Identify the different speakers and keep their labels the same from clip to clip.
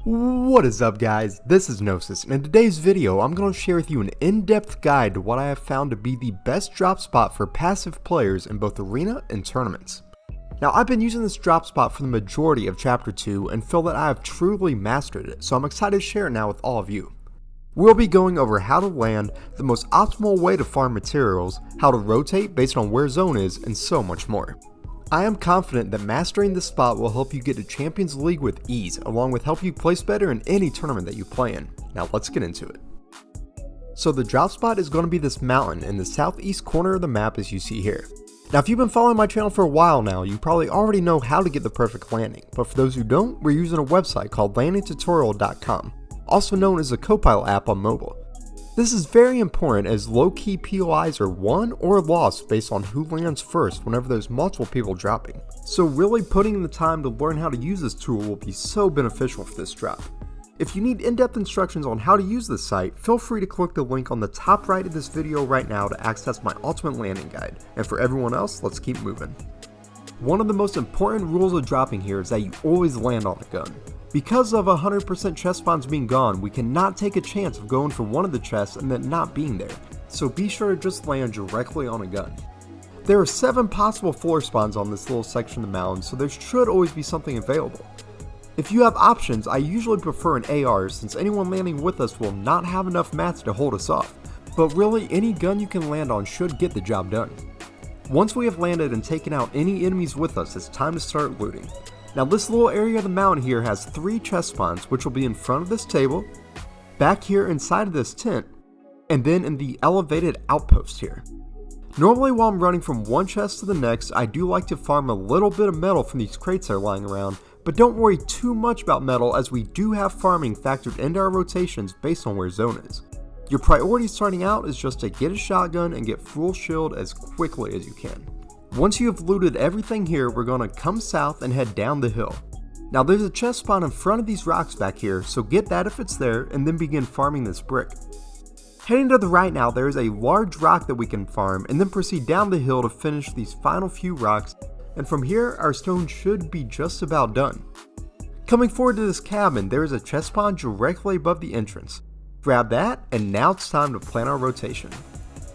Speaker 1: What is up guys, this is Gnosis, and in today's video I'm going to share with you an in-depth guide to what I have found to be the best drop spot for passive players in both arena and tournaments. Now I've been using this drop spot for the majority of chapter 2 and feel that I have truly mastered it, so I'm excited to share it now with all of you. We'll be going over how to land, the most optimal way to farm materials, how to rotate based on where zone is, and so much more. I am confident that mastering this spot will help you get to Champions League with ease, along with help you place better in any tournament that you play in. Now let's get into it. So the drop spot is going to be this mountain in the southeast corner of the map as you see here. Now if you've been following my channel for a while now, you probably already know how to get the perfect landing, but for those who don't, we're using a website called landingtutorial.com, also known as a Copilot app on mobile. This is very important as low-key POIs are won or lost based on who lands first whenever there's multiple people dropping. So really putting in the time to learn how to use this tool will be so beneficial for this drop. If you need in-depth instructions on how to use this site, feel free to click the link on the top right of this video right now to access my ultimate landing guide. And for everyone else, let's keep moving. One of the most important rules of dropping here is that you always land on the gun. Because of 100% chest spawns being gone, we cannot take a chance of going for one of the chests and then not being there, so be sure to just land directly on a gun. There are 7 possible floor spawns on this little section of the mountain, so there should always be something available. If you have options, I usually prefer an AR since anyone landing with us will not have enough mats to hold us off, but really any gun you can land on should get the job done. Once we have landed and taken out any enemies with us, it's time to start looting. Now this little area of the mountain here has 3 chest spawns, which will be in front of this table, back here inside of this tent, and then in the elevated outpost here. Normally while I'm running from one chest to the next, I do like to farm a little bit of metal from these crates that are lying around, but don't worry too much about metal as we do have farming factored into our rotations based on where zone is. Your priority starting out is just to get a shotgun and get full shield as quickly as you can. Once you have looted everything here, we're going to come south and head down the hill. Now there's a chest spawn in front of these rocks back here, so get that if it's there and then begin farming this brick. Heading to the right now, there is a large rock that we can farm and then proceed down the hill to finish these final few rocks, and from here our stone should be just about done. Coming forward to this cabin, there is a chest spawn directly above the entrance. Grab that, and now it's time to plan our rotation.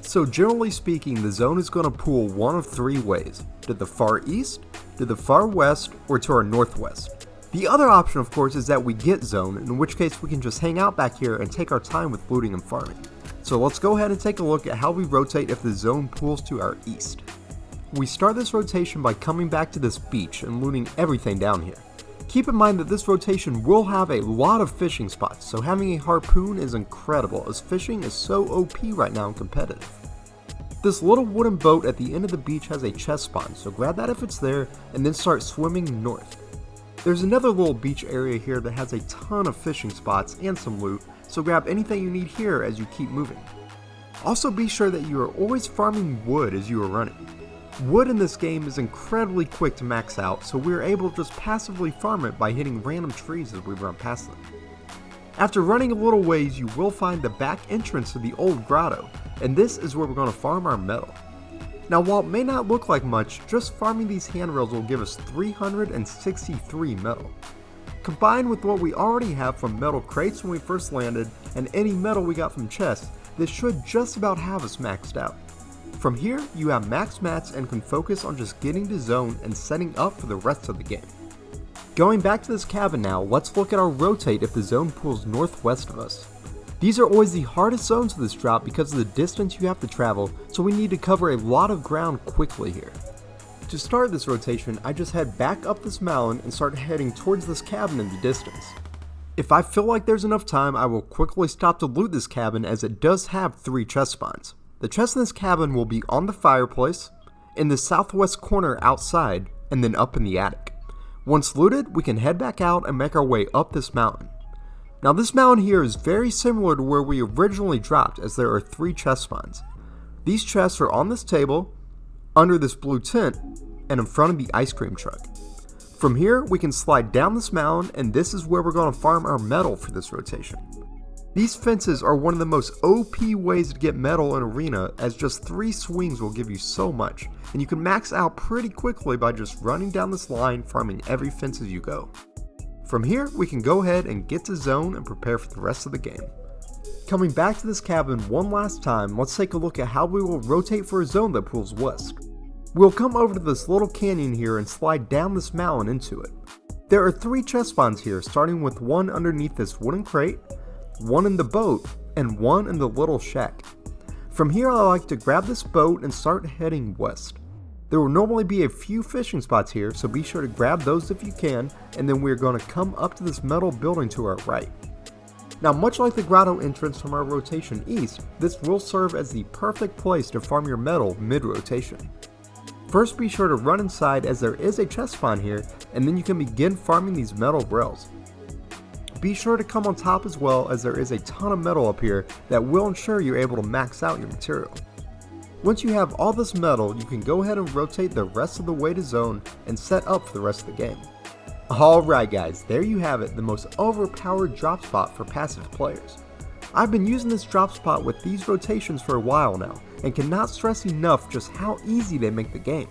Speaker 1: So generally speaking, the zone is going to pool one of 3 ways, to the far east, to the far west, or to our northwest. The other option of course is that we get zone, in which case we can just hang out back here and take our time with looting and farming. So let's go ahead and take a look at how we rotate if the zone pools to our east. We start this rotation by coming back to this beach and looting everything down here. Keep in mind that this rotation will have a lot of fishing spots, so having a harpoon is incredible as fishing is so OP right now and competitive. This little wooden boat at the end of the beach has a chest spawn, so grab that if it's there and then start swimming north. There's another little beach area here that has a ton of fishing spots and some loot, so grab anything you need here as you keep moving. Also be sure that you are always farming wood as you are running. Wood in this game is incredibly quick to max out, so we are able to just passively farm it by hitting random trees as we run past them. After running a little ways, you will find the back entrance to the old grotto, and this is where we're going to farm our metal. Now while it may not look like much, just farming these handrails will give us 363 metal. Combined with what we already have from metal crates when we first landed, and any metal we got from chests, this should just about have us maxed out. From here, you have max mats and can focus on just getting to zone and setting up for the rest of the game. Going back to this cabin now, let's look at our rotate if the zone pools northwest of us. These are always the hardest zones of this drop because of the distance you have to travel, so we need to cover a lot of ground quickly here. To start this rotation, I just head back up this mountain and start heading towards this cabin in the distance. If I feel like there's enough time, I will quickly stop to loot this cabin as it does have 3 chest spawns. The chest in this cabin will be on the fireplace, in the southwest corner outside, and then up in the attic. Once looted, we can head back out and make our way up this mountain. Now this mountain here is very similar to where we originally dropped as there are 3 chest spawns. These chests are on this table, under this blue tent, and in front of the ice cream truck. From here, we can slide down this mountain, and this is where we're going to farm our metal for this rotation. These fences are one of the most OP ways to get metal in Arena, as just 3 swings will give you so much, and you can max out pretty quickly by just running down this line farming every fence as you go. From here, we can go ahead and get to zone and prepare for the rest of the game. Coming back to this cabin one last time, let's take a look at how we will rotate for a zone that pulls west. We'll come over to this little canyon here and slide down this mountain into it. There are 3 chest spawns here, starting with one underneath this wooden crate, one in the boat, and one in the little shack. From here, I like to grab this boat and start heading west. There will normally be a few fishing spots here, so be sure to grab those if you can, and then we're going to come up to this metal building to our right. Now, much like the grotto entrance from our rotation east, this will serve as the perfect place to farm your metal mid-rotation. First, be sure to run inside as there is a chest spawn here, and then you can begin farming these metal rails. Be sure to come on top as well, as there is a ton of metal up here that will ensure you're able to max out your material. Once you have all this metal, you can go ahead and rotate the rest of the way to zone and set up for the rest of the game. Alright guys, there you have it, the most overpowered drop spot for passive players. I've been using this drop spot with these rotations for a while now, and cannot stress enough just how easy they make the game.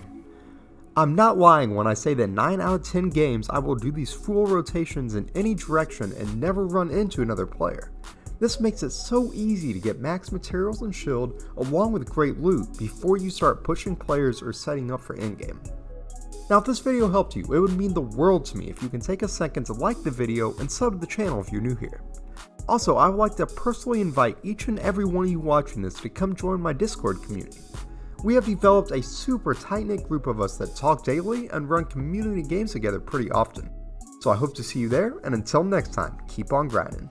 Speaker 1: I'm not lying when I say that 9 out of 10 games I will do these full rotations in any direction and never run into another player. This makes it so easy to get max materials and shield along with great loot before you start pushing players or setting up for endgame. Now if this video helped you, it would mean the world to me if you can take a second to like the video and sub to the channel if you're new here. Also, I would like to personally invite each and every one of you watching this to come join my Discord community. We have developed a super tight-knit group of us that talk daily and run community games together pretty often. So I hope to see you there, and until next time, keep on grinding.